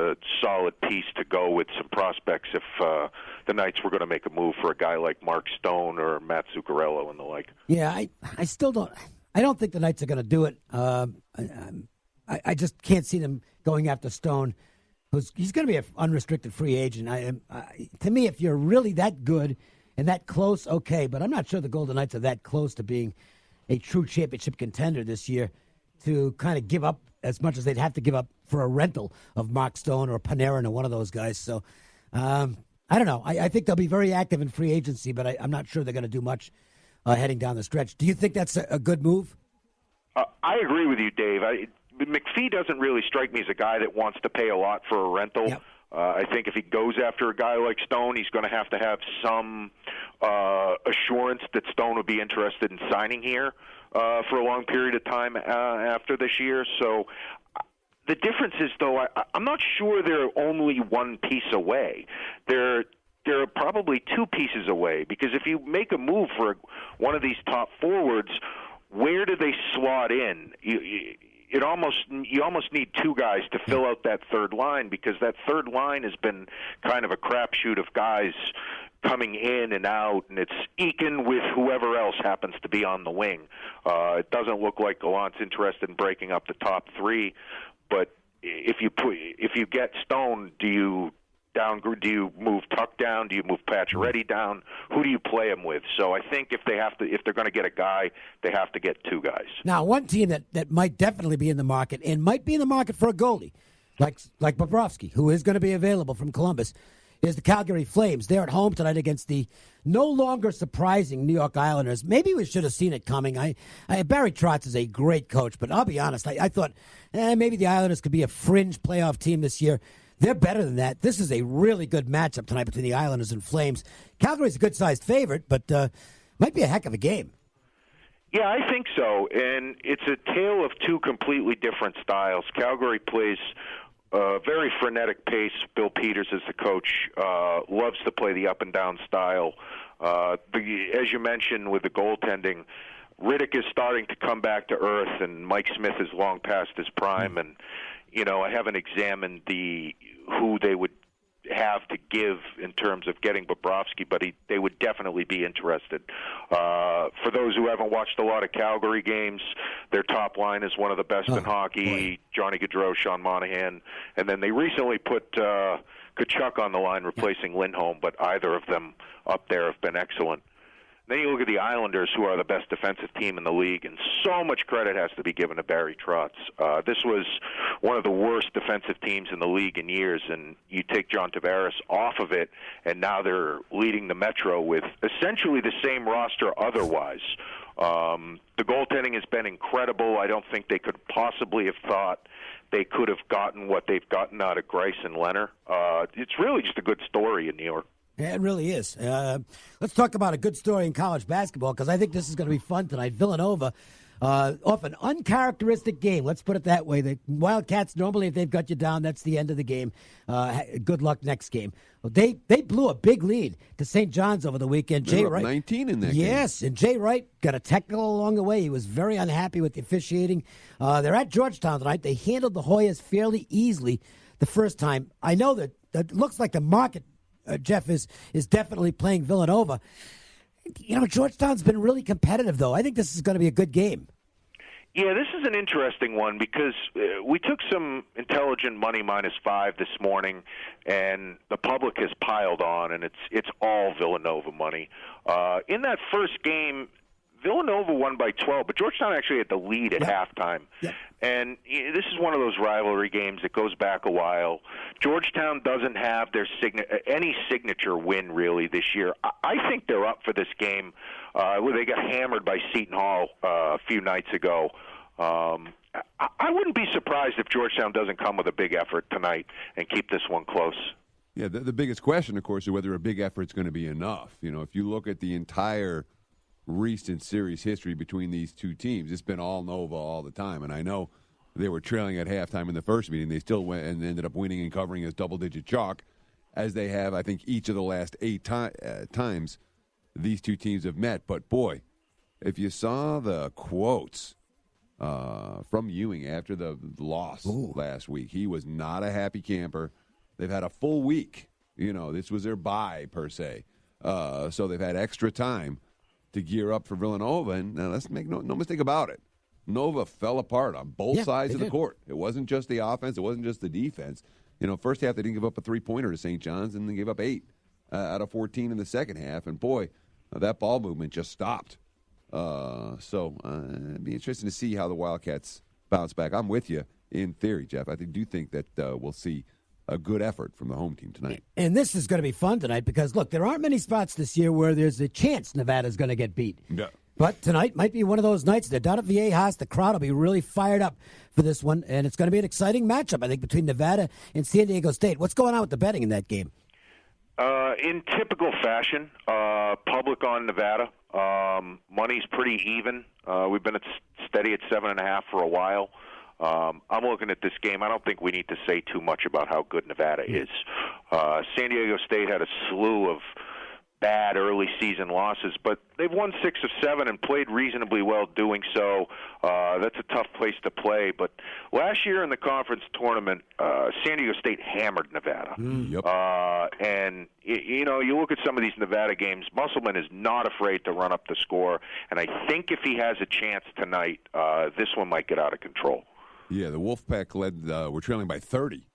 a solid piece to go with some prospects if the Knights were going to make a move for a guy like Mark Stone or Matt Zuccarello and the like. Yeah, I still don't. I don't think the Knights are going to do it. I just can't see them going after Stone. He's going to be an unrestricted free agent. To me, if you're really that good and that close, okay. But I'm not sure the Golden Knights are that close to being a true championship contender this year to kind of give up as much as they'd have to give up for a rental of Mark Stone or Panarin or one of those guys. So I don't know. I think they'll be very active in free agency, but I'm not sure they're going to do much heading down the stretch. Do you think that's a good move? I agree with you, Dave. McPhee doesn't really strike me as a guy that wants to pay a lot for a rental. Yep. I think if he goes after a guy like Stone, he's going to have some assurance that Stone would be interested in signing here for a long period of time after this year. So the difference is, though, I'm not sure they're only one piece away. They're probably two pieces away, because if you make a move for one of these top forwards, where do they slot in? You almost need two guys to fill out that third line, because that third line has been kind of a crapshoot of guys coming in and out, and it's eking with whoever else happens to be on the wing. It doesn't look like Gallant's interested in breaking up the top three, but if you get Stone, do you move Tuck down? Do you move Pacioretty down? Who do you play him with? So I think if they're going to get a guy, they have to get two guys. Now, one team that might definitely be in the market and might be in the market for a goalie, like Bobrovsky, who is going to be available from Columbus, is the Calgary Flames. They're at home tonight against the no longer surprising New York Islanders. Maybe we should have seen it coming. Barry Trotz is a great coach, but I'll be honest, I thought maybe the Islanders could be a fringe playoff team this year. They're better than that. This is a really good matchup tonight between the Islanders and Flames. Calgary's a good-sized favorite, but might be a heck of a game. Yeah, I think so, and it's a tale of two completely different styles. Calgary plays a very frenetic pace. Bill Peters, as the coach, loves to play the up-and-down style. As you mentioned with the goaltending, Riddick is starting to come back to earth, and Mike Smith is long past his prime, and I haven't examined who they would have to give in terms of getting Bobrovsky, but they would definitely be interested. For those who haven't watched a lot of Calgary games, their top line is one of the best in hockey. Boy. Johnny Gaudreau, Sean Monahan, and then they recently put Tkachuk on the line replacing Lindholm, but either of them up there have been excellent. Then you look at the Islanders, who are the best defensive team in the league, and so much credit has to be given to Barry Trotz. This was one of the worst defensive teams in the league in years, and you take John Tavares off of it, and now they're leading the Metro with essentially the same roster otherwise. The goaltending has been incredible. I don't think they could possibly have thought they could have gotten what they've gotten out of Greiss and Leonard. It's really just a good story in New York. Yeah, it really is. Let's talk about a good story in college basketball, because I think this is going to be fun tonight. Villanova, off an uncharacteristic game. Let's put it that way. The Wildcats, normally, if they've got you down, that's the end of the game. Good luck next game. Well, they blew a big lead to St. John's over the weekend. They were up 19 in that game. Yes, and Jay Wright got a technical along the way. He was very unhappy with the officiating. They're at Georgetown tonight. They handled the Hoyas fairly easily the first time. I know that it looks like the market, Jeff, is definitely playing Villanova. Georgetown's been really competitive, though. I think this is going to be a good game. Yeah, this is an interesting one, because we took some intelligent money -5 this morning, and the public has piled on, and it's all Villanova money. In that first game, Villanova won by 12, but Georgetown actually had the lead at halftime. Yep. And this is one of those rivalry games that goes back a while. Georgetown doesn't have their any signature win, really, this year. I think they're up for this game. They got hammered by Seton Hall a few nights ago. I wouldn't be surprised if Georgetown doesn't come with a big effort tonight and keep this one close. Yeah, the biggest question, of course, is whether a big effort is going to be enough. If you look at the entire recent series history between these two teams, it's been all Nova all the time. And I know they were trailing at halftime in the first meeting. They still went and ended up winning and covering as double-digit chalk, as they have, I think, each of the last 8 times these two teams have met. But, boy, if you saw the quotes from Ewing after the loss last week, he was not a happy camper. They've had a full week. This was their bye, per se. So they've had extra time to gear up for Villanova. And let's make no mistake about it. Nova fell apart on both sides of the court. It wasn't just the offense. It wasn't just the defense. First half they didn't give up a three-pointer to St. John's, and they gave up 8 out of 14 in the second half. And, boy, that ball movement just stopped. So it'd be interesting to see how the Wildcats bounce back. I'm with you in theory, Jeff. I do think that we'll see a good effort from the home team tonight. And this is going to be fun tonight because, look, there aren't many spots this year where there's a chance Nevada's going to get beat. Yeah. But tonight might be one of those nights. They're down at Viejas. The crowd will be really fired up for this one, and it's going to be an exciting matchup, I think, between Nevada and San Diego State. What's going on with the betting in that game? In typical fashion, public on Nevada. Money's pretty even. We've been steady at 7.5 for a while. I'm looking at this game. I don't think we need to say too much about how good Nevada is. San Diego State had a slew of bad early season losses, but they've won 6 of 7 and played reasonably well doing so. That's a tough place to play. But last year in the conference tournament, San Diego State hammered Nevada. Yep. And, you look at some of these Nevada games, Musselman is not afraid to run up the score. And I think if he has a chance tonight, this one might get out of control. Yeah, the Wolfpack were trailing by 30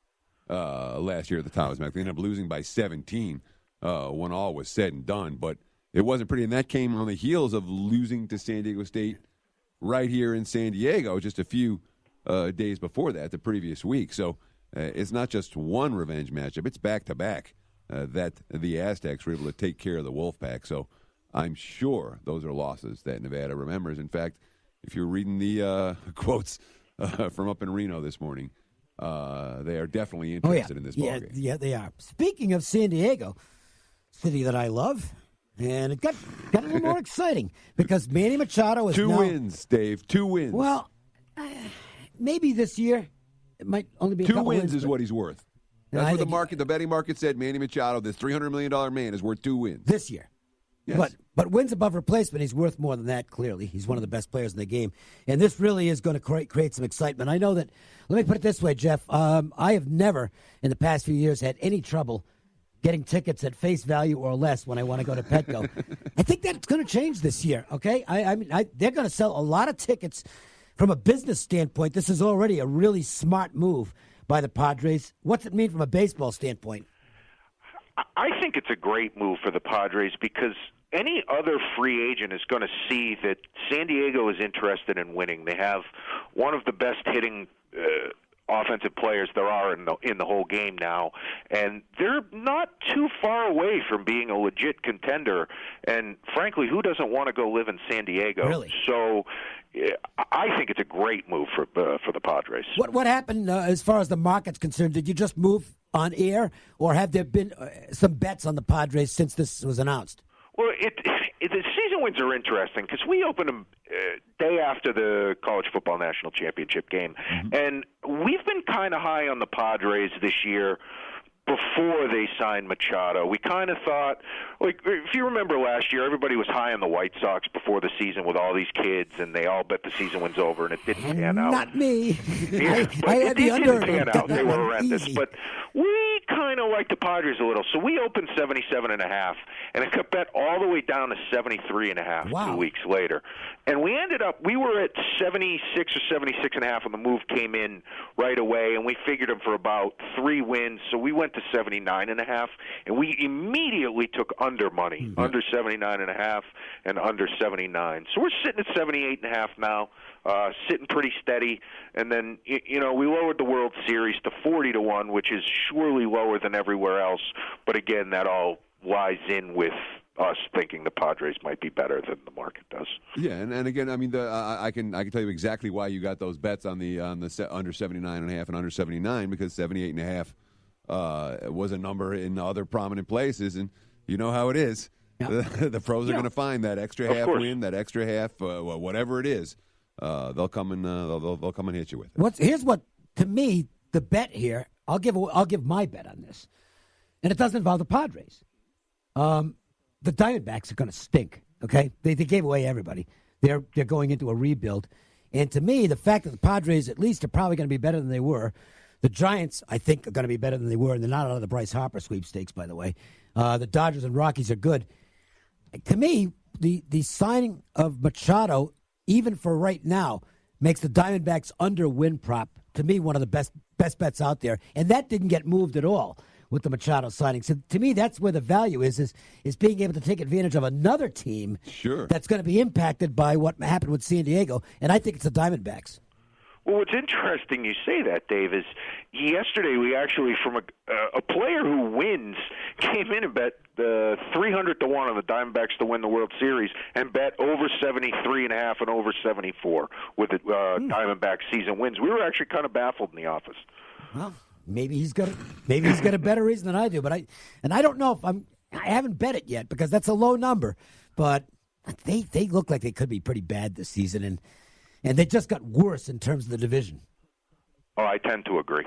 last year at the Thomas Mack. They ended up losing by 17 when all was said and done. But it wasn't pretty, and that came on the heels of losing to San Diego State right here in San Diego just a few days before that, the previous week. So it's not just one revenge matchup. It's back-to-back that the Aztecs were able to take care of the Wolfpack. So I'm sure those are losses that Nevada remembers. In fact, if you're reading the quotes from up in Reno this morning, they are definitely interested in this ballgame. Yeah, they are. Speaking of San Diego, city that I love, and it got a little more exciting because Manny Machado is 2 now, wins, Dave. 2 wins. Well, maybe this year it might only be a 2 couple wins is but what he's worth. That's what the betting market said. Manny Machado, this $300 million man, is worth 2 wins this year. Yes. But wins above replacement, he's worth more than that, clearly. He's one of the best players in the game. And this really is going to create some excitement. I know that, let me put it this way, Jeff. I have never, in the past few years, had any trouble getting tickets at face value or less when I want to go to Petco. I think that's going to change this year, okay? I mean, they're going to sell a lot of tickets. From a business standpoint, this is already a really smart move by the Padres. What's it mean from a baseball standpoint? I think it's a great move for the Padres because any other free agent is going to see that San Diego is interested in winning. They have one of the best hitting offensive players there are in the whole game now, and they're not too far away from being a legit contender. And frankly, who doesn't want to go live in San Diego? Really? So I think it's a great move for the Padres. What happened as far as the market's concerned? Did you just move on air, or have there been some bets on the Padres since this was announced? Well, the season wins are interesting because we opened them day after the College Football National Championship game, and we've been kind of high on the Padres this year before they signed Machado. We kind of thought, like, if you remember last year, everybody was high on the White Sox before the season with all these kids, and they all bet the season wins over, and it didn't pan out. Not me. Yeah, I had the under. Didn't pan out. They were horrendous. Easy. But we kind of like the Padres a little, so we opened 77.5, and it got bet all the way down to 73.5 Wow. 2 weeks later. And we ended up, we were at 76 or 76.5 when the move came in right away, and we figured them for about 3 wins, so we went to 79.5, and we immediately took under money, under 79.5 and under 79. So we're sitting at 78.5 now, sitting pretty steady. And then, we lowered the World Series to 40-1, which is surely lower than everywhere else. But again, that all lies in with us thinking the Padres might be better than the market does. Yeah, and again, I mean, I can tell you exactly why you got those bets on the under 79.5 and under 79, because 78.5 was a number in other prominent places, and you know how it is. Yeah. The pros are going to find that extra half win, that extra half, whatever it is. They'll come and they'll come and hit you with it. Here's what, to me, the bet here. I'll give my bet on this, and it doesn't involve the Padres. The Diamondbacks are going to stink. Okay, they gave away everybody. They're going into a rebuild, and to me, the fact that the Padres at least are probably going to be better than they were. The Giants, I think, are going to be better than they were, and they're not out of the Bryce Harper sweepstakes, by the way. The Dodgers and Rockies are good. To me, the signing of Machado, even for right now, makes the Diamondbacks under win prop, to me, one of the best bets out there. And that didn't get moved at all with the Machado signing. So to me, that's where the value is being able to take advantage of another team that's going to be impacted by what happened with San Diego. And I think it's the Diamondbacks. Well, what's interesting you say that, Dave, is yesterday we actually, from a player who wins, came in and bet 300 to 1 on the Diamondbacks to win the World Series and bet over 73.5 and over 74 with the Diamondbacks season wins. We were actually kind of baffled in the office. Well, maybe he's got a better reason than I do, but I don't know if I haven't bet it yet because that's a low number, but they look like they could be pretty bad this season, and they just got worse in terms of the division. Oh, I tend to agree.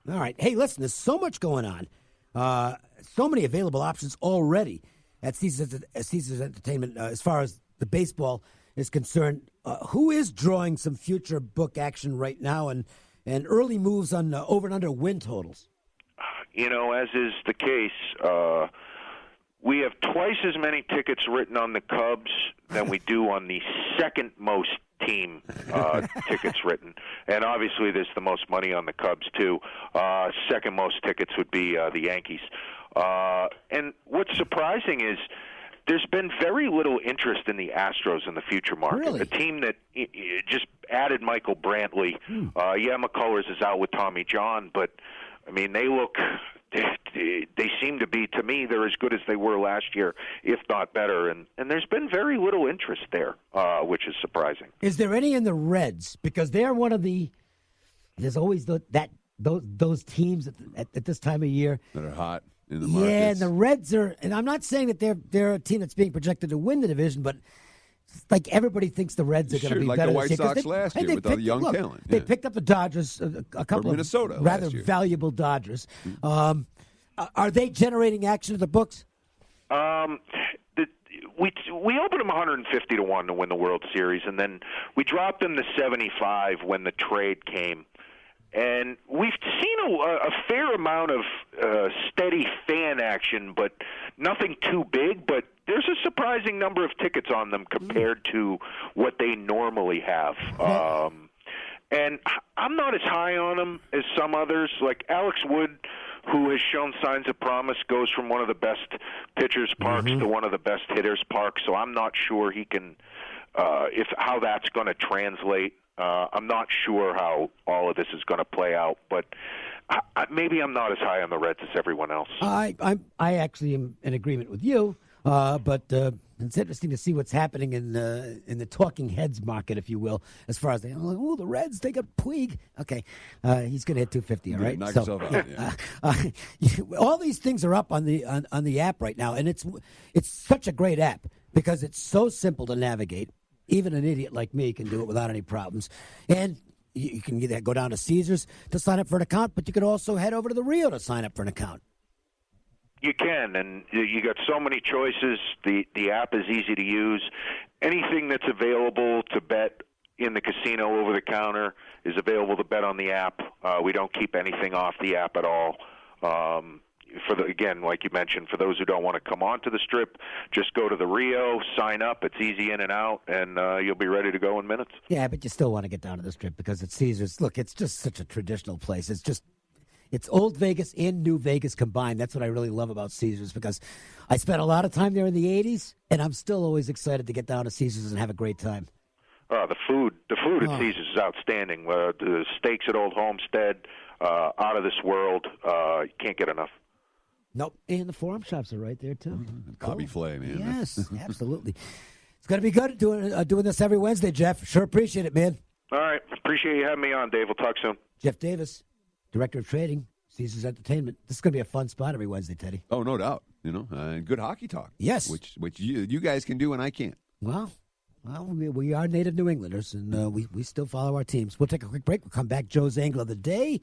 All right. Hey, listen, there's so much going on. So many available options already at Caesars Entertainment as far as the baseball is concerned. Who is drawing some future book action right now and early moves on over and under win totals? As is the case, we have twice as many tickets written on the Cubs than we do on the second most team tickets written. And obviously there's the most money on the Cubs, too. Second most tickets would be the Yankees. And what's surprising is there's been very little interest in the Astros in the future market. Really? A team that just added Michael Brantley. McCullers is out with Tommy John, but, I mean, they seem to be, to me, they're as good as they were last year, if not better. And there's been very little interest there, which is surprising. Is there any in the Reds? Because they're one of the – there's always those teams at this time of year. That are hot in the markets. Yeah, and the Reds are – and I'm not saying that they're a team that's being projected to win the division, but – like everybody thinks the Reds are going to be like better the White this year, Sox last year with all the young talent. They picked up the Dodgers, a couple of Minnesota rather valuable Dodgers. Are they generating action at the books? We opened them 150 to 1 to win the World Series, and then we dropped them to 75 when the trade came. And we've seen a fair amount of steady fan action, but nothing too big. But there's a surprising number of tickets on them compared to what they normally have. And I'm not as high on them as some others. Like Alex Wood, who has shown signs of promise, goes from one of the best pitchers' parks to one of the best hitters' parks. So I'm not sure he can how that's going to translate. I'm not sure how all of this is going to play out, but maybe I'm not as high on the Reds as everyone else. I actually am in agreement with you, but it's interesting to see what's happening in the talking heads market, if you will, as far as the Reds, they got Puig. Okay, he's going to hit 250. All right, knock yourself out. Yeah. All these things are up on the app right now, and it's such a great app because it's so simple to navigate. Even an idiot like me can do it without any problems. And you can either go down to Caesars to sign up for an account, but you can also head over to the Rio to sign up for an account. You can, and you got so many choices. The app is easy to use. Anything that's available to bet in the casino over the counter is available to bet on the app. We don't keep anything off the app at all. Again, like you mentioned, for those who don't want to come onto the Strip, just go to the Rio, sign up. It's easy in and out, and you'll be ready to go in minutes. Yeah, but you still want to get down to the Strip because it's Caesars. Look, it's just such a traditional place. It's old Vegas and new Vegas combined. That's what I really love about Caesars because I spent a lot of time there in the 80s, and I'm still always excited to get down to Caesars and have a great time. The food at Caesars is outstanding. The steaks at Old Homestead, out of this world. You can't get enough. Nope, and the Forum Shops are right there, too. Bobby Flay, man. Yes, absolutely. It's going to be good doing this every Wednesday, Jeff. Sure appreciate it, man. All right. Appreciate you having me on, Dave. We'll talk soon. Jeff Davis, Director of Trading, Caesars Entertainment. This is going to be a fun spot every Wednesday, Teddy. Oh, no doubt. And good hockey talk. Yes. Which you guys can do and I can't. Well, we are native New Englanders, and we still follow our teams. We'll take a quick break. We'll come back. Joe's Angle of the Day.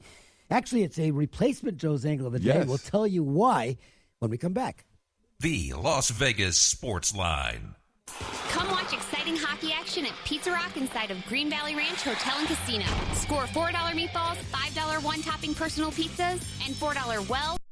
Actually, it's a replacement Joe's Angle of the Day. Yes. We'll tell you why when we come back. The Las Vegas Sportsline. Come watch exciting hockey action celebration at Pizza Rock inside of Green Valley Ranch Hotel and Casino. Score $4 meatballs, $5 one-topping personal pizzas, and $4 well